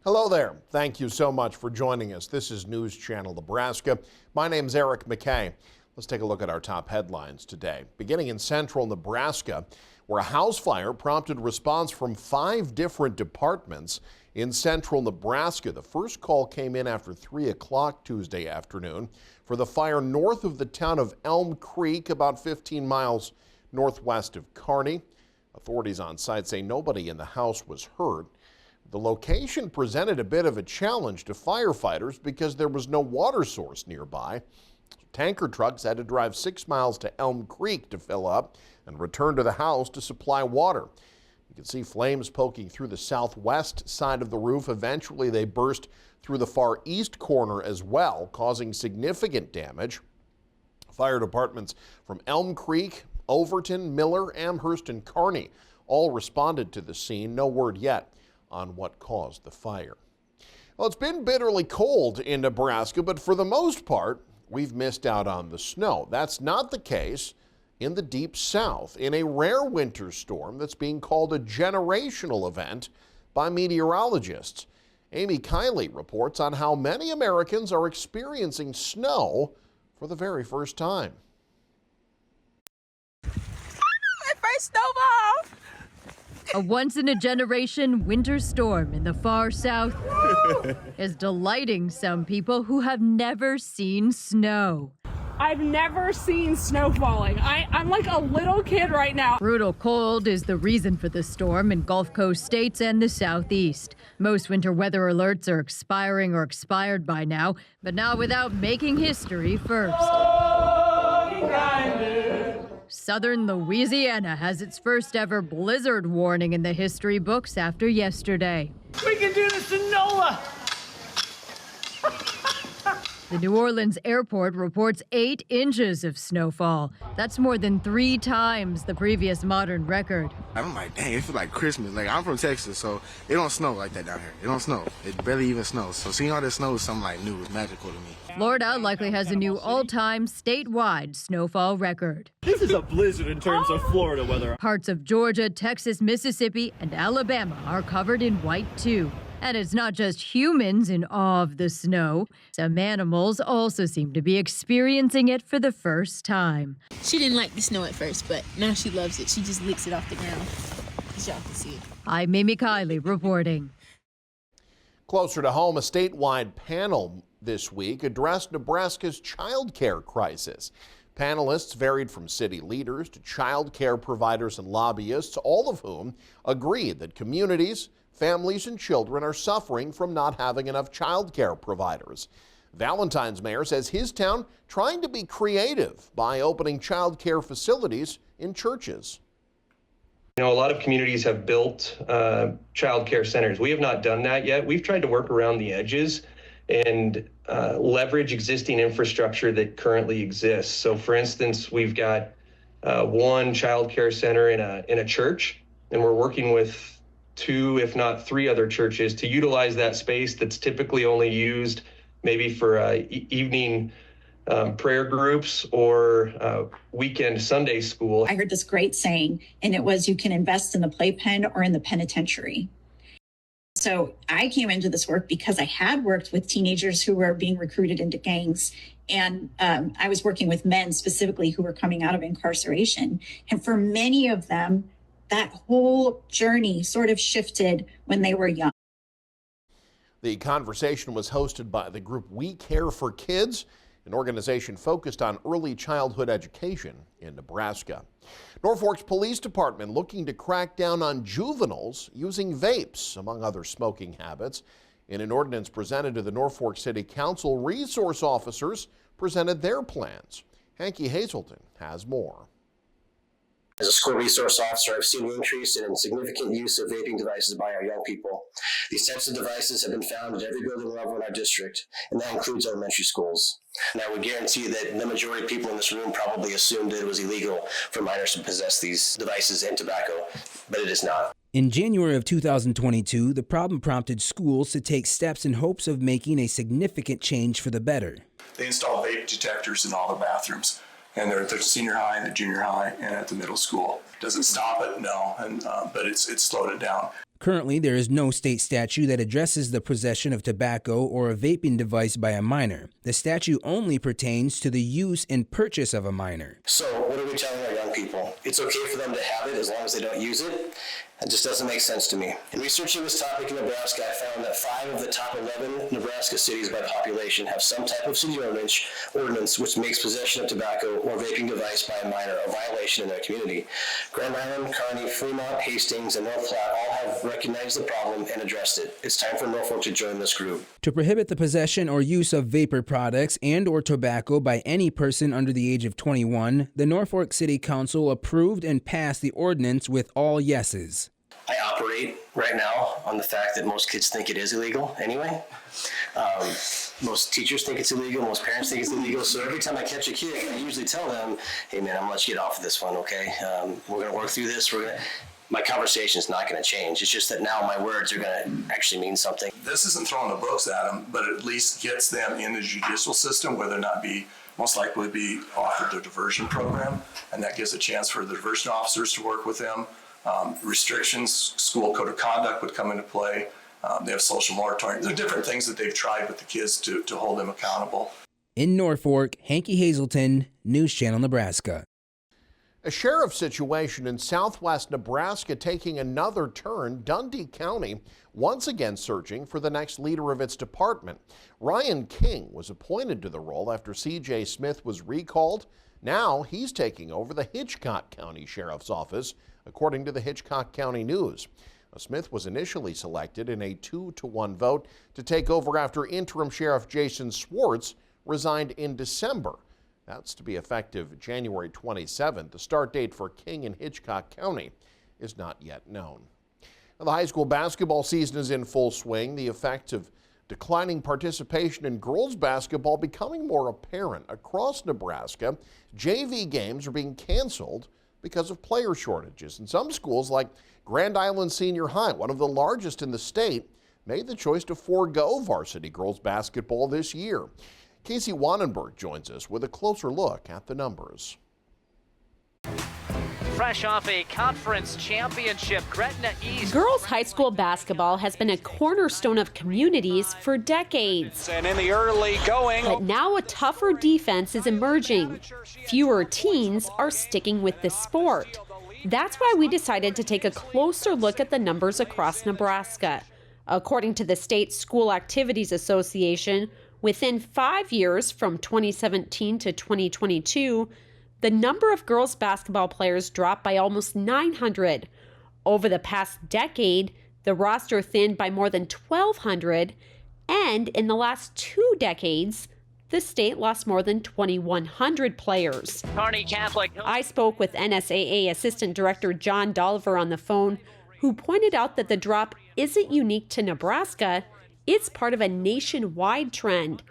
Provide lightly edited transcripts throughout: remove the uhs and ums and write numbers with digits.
Hello there. Thank you so much for joining us. This is News Channel Nebraska. My name's Eric McKay. Let's take a look at our top headlines today. Beginning in central Nebraska, where a house fire prompted response from 5 different departments in central Nebraska. The first call came in after 3 o'clock Tuesday afternoon for the fire north of the town of Elm Creek, about 15 miles northwest of Kearney. Authorities on site say nobody in the house was hurt. The location presented a bit of a challenge to firefighters because there was no water source nearby. Tanker trucks had to drive 6 miles to Elm Creek to fill up and return to the house to supply water. You can see flames poking through the southwest side of the roof. Eventually, they burst through the far east corner as well, causing significant damage. Fire departments from Elm Creek, Overton, Miller, Amherst, and Kearney all responded to the scene. No word yet on what caused the fire. Well, it's been bitterly cold in Nebraska, but for the most part, we've missed out on the snow. That's not the case in the deep south, in a rare winter storm that's being called a generational event by meteorologists. Amy Kiley reports on how many Americans are experiencing snow for the very first time. My first snowball! A once-in-a-generation winter storm in the far south is delighting some people who have never seen snow. I've never seen snow falling. I'm like a little kid right now. Brutal cold is the reason for the storm in Gulf Coast states and the southeast. Most winter weather alerts are expiring or expired by now, but not without making history first. Southern Louisiana has its first ever blizzard warning in the history books after yesterday. We can do this in NOLA! The New Orleans airport reports 8 inches of snowfall. That's more than 3 times the previous modern record. I'm like, dang, it feels like Christmas. Like, I'm from Texas, so it don't snow like that down here. It don't snow. It barely even snows. So seeing all this snow is something like new. It's magical to me. Florida likely has a new all-time statewide snowfall record. This is a blizzard in terms of Florida weather. Parts of Georgia, Texas, Mississippi, and Alabama are covered in white too. And it's not just humans in awe of the snow. Some animals also seem to be experiencing it for the first time. She didn't like the snow at first, but now she loves it. She just licks it off the ground, as y'all can see. I'm Amy Kiley reporting. Closer to home, a statewide panel this week addressed Nebraska's child care crisis. Panelists varied from city leaders to child care providers and lobbyists, all of whom agreed that communities, families, and children are suffering from not having enough child care providers. Valentine's mayor says his town trying to be creative by opening child care facilities in churches. You know, a lot of communities have built child care centers. We have not done that yet. We've tried to work around the edges and leverage existing infrastructure that currently exists. So, for instance, we've got one child care center in a church, and we're working with 2, if not 3 other churches to utilize that space that's typically only used maybe for evening prayer groups or weekend Sunday school. I heard this great saying, and it was, you can invest in the playpen or in the penitentiary. So I came into this work because I had worked with teenagers who were being recruited into gangs. And I was working with men specifically who were coming out of incarceration. And for many of them, that whole journey sort of shifted when they were young. The conversation was hosted by the group We Care for Kids, an organization focused on early childhood education in Nebraska. Norfolk's police department looking to crack down on juveniles using vapes, among other smoking habits. In an ordinance presented to the Norfolk City Council, resource officers presented their plans. Hanky Hazelton has more. As a school resource officer, I've seen an increase in significant use of vaping devices by our young people. These types of devices have been found at every building level in our district, and that includes elementary schools. And I would guarantee that the majority of people in this room probably assumed it was illegal for minors to possess these devices and tobacco, but it is not. In January of 2022, the problem prompted schools to take steps in hopes of making a significant change for the better. They installed vape detectors in all the bathrooms. And they're at the senior high and the junior high and at the middle school. Does it stop it? No, but it's slowed it down. Currently, there is no state statute that addresses the possession of tobacco or a vaping device by a minor. The statute only pertains to the use and purchase of a minor. So what are we telling our young people? It's okay for them to have it as long as they don't use it? That just doesn't make sense to me. In researching this topic in Nebraska, I found that 5 of the top 11 Nebraska cities by population have some type of city ordinance which makes possession of tobacco or vaping device by a minor a violation in their community. Grand Island, Kearney, Fremont, Hastings, and North Platte all have recognized the problem and addressed it. It's time for Norfolk to join this group. To prohibit the possession or use of vapor products and or tobacco by any person under the age of 21, the Norfolk City Council approved and passed the ordinance with all yeses. I operate right now on the fact that most kids think it is illegal anyway. Most teachers think it's illegal. Most parents think it's illegal. So every time I catch a kid, I usually tell them, hey man, I'm gonna let you get off of this one, okay? We're gonna work through this. My conversation is not gonna change. It's just that now my words are gonna actually mean something. This isn't throwing the books at them, but it at least gets them in the judicial system where they're not most likely be offered the diversion program. And that gives a chance for the diversion officers to work with them. Restrictions, school code of conduct would come into play. They have social moratorium. There are different things that they've tried with the kids to hold them accountable. In Norfolk, Hanky Hazelton, News Channel, Nebraska. A sheriff situation in southwest Nebraska taking another turn. Dundee County once again searching for the next leader of its department. Ryan King was appointed to the role after C.J. Smith was recalled. Now he's taking over the Hitchcock County Sheriff's Office, according to the Hitchcock County News. Smith was initially selected in a 2-1 vote to take over after interim Sheriff Jason Swartz resigned in December. That's to be effective January 27th. The start date for King in Hitchcock County is not yet known. Now, the high school basketball season is in full swing. The effect of declining participation in girls basketball becoming more apparent across Nebraska. JV games are being canceled because of player shortages. And some schools like Grand Island Senior High, one of the largest in the state, made the choice to forego varsity girls basketball this year. Casey Wannenberg joins us with a closer look at the numbers. Fresh off a conference championship, Gretna East. Girls high school basketball has been a cornerstone of communities for decades. And in the early going. But now a tougher defense is emerging. Fewer teens are sticking with the sport. That's why we decided to take a closer look at the numbers across Nebraska. According to the State School Activities Association, within 5 years from 2017 to 2022, the number of girls basketball players dropped by almost 900. Over the past decade, the roster thinned by more than 1,200, and in the last 2 decades, the state lost more than 2,100 players. Kearney Catholic. I spoke with NSAA Assistant Director John Dolliver on the phone, who pointed out that the drop isn't unique to Nebraska. It's part of a nationwide trend,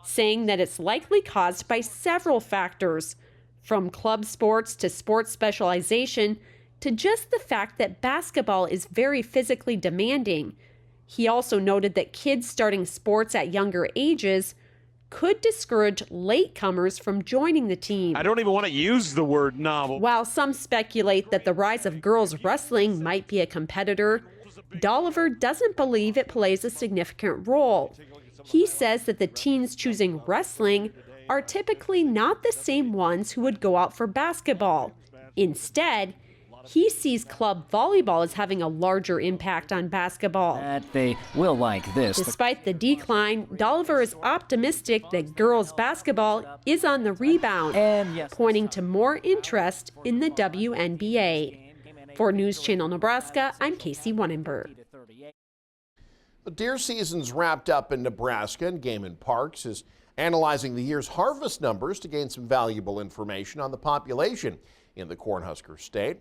saying that it's likely caused by several factors, from club sports to sports specialization to just the fact that basketball is very physically demanding. He also noted that kids starting sports at younger ages could discourage latecomers from joining the team. I don't even want to use the word novel. While some speculate that the rise of girls wrestling might be a competitor, Dolliver doesn't believe it plays a significant role. He says that the teens choosing wrestling are typically not the same ones who would go out for basketball. Instead, he sees club volleyball as having a larger impact on basketball. They will like this. Despite the decline, Dolliver is optimistic that girls basketball is on the rebound, pointing to more interest in the WNBA. For News Channel Nebraska, I'm Casey Wannenberg. The deer season's wrapped up in Nebraska, and Game and Parks is analyzing the year's harvest numbers to gain some valuable information on the population in the Cornhusker State.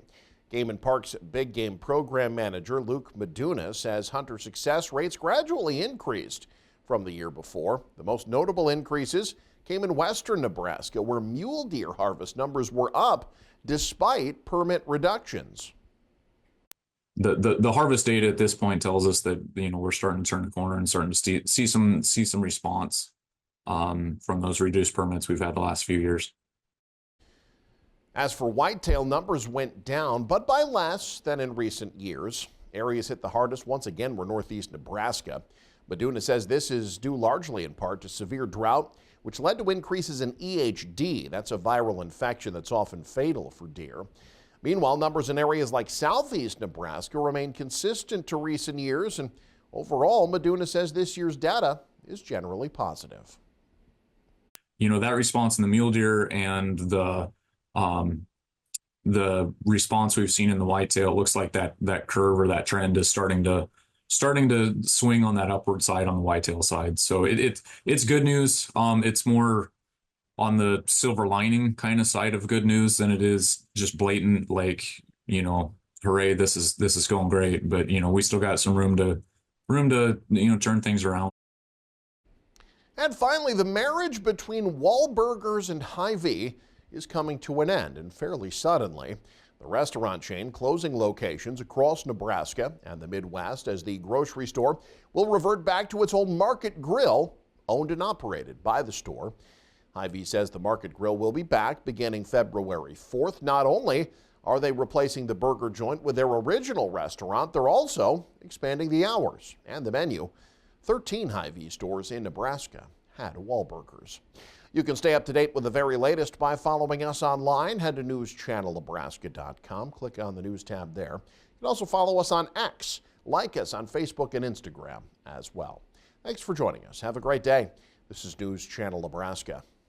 Game and Parks Big Game Program Manager Luke Meduna says hunter success rates gradually increased from the year before. The most notable increases came in western Nebraska, where mule deer harvest numbers were up despite permit reductions. The harvest data at this point tells us that we're starting to turn the corner and starting to see some response from those reduced permits we've had the last few years. As for whitetail, numbers went down, but by less than in recent years. Areas hit the hardest once again were northeast Nebraska. Meduna says this is due largely in part to severe drought, which led to increases in EHD. That's a viral infection that's often fatal for deer. Meanwhile, numbers in areas like southeast Nebraska remain consistent to recent years, and overall, Meduna says this year's data is generally positive. That response in the mule deer and the response we've seen in the whitetail looks like that curve or that trend is starting to swing on that upward side on the whitetail side. So it's good news. It's more on the silver lining kind of side of good news than it is just blatant, like, hooray, this is going great. But we still got some room to turn things around. And finally, the marriage between Wahlburgers and Hy-Vee is coming to an end, and fairly suddenly. The restaurant chain closing locations across Nebraska and the Midwest as the grocery store will revert back to its old Market Grill, owned and operated by the store. Hy-Vee says the Market Grill will be back beginning February 4th. Not only are they replacing the burger joint with their original restaurant, they're also expanding the hours and the menu. 13 Hy-Vee stores in Nebraska had Wahlburgers. You can stay up to date with the very latest by following us online. Head to newschannelnebraska.com. Click on the News tab there. You can also follow us on X. Like us on Facebook and Instagram as well. Thanks for joining us. Have a great day. This is News Channel Nebraska.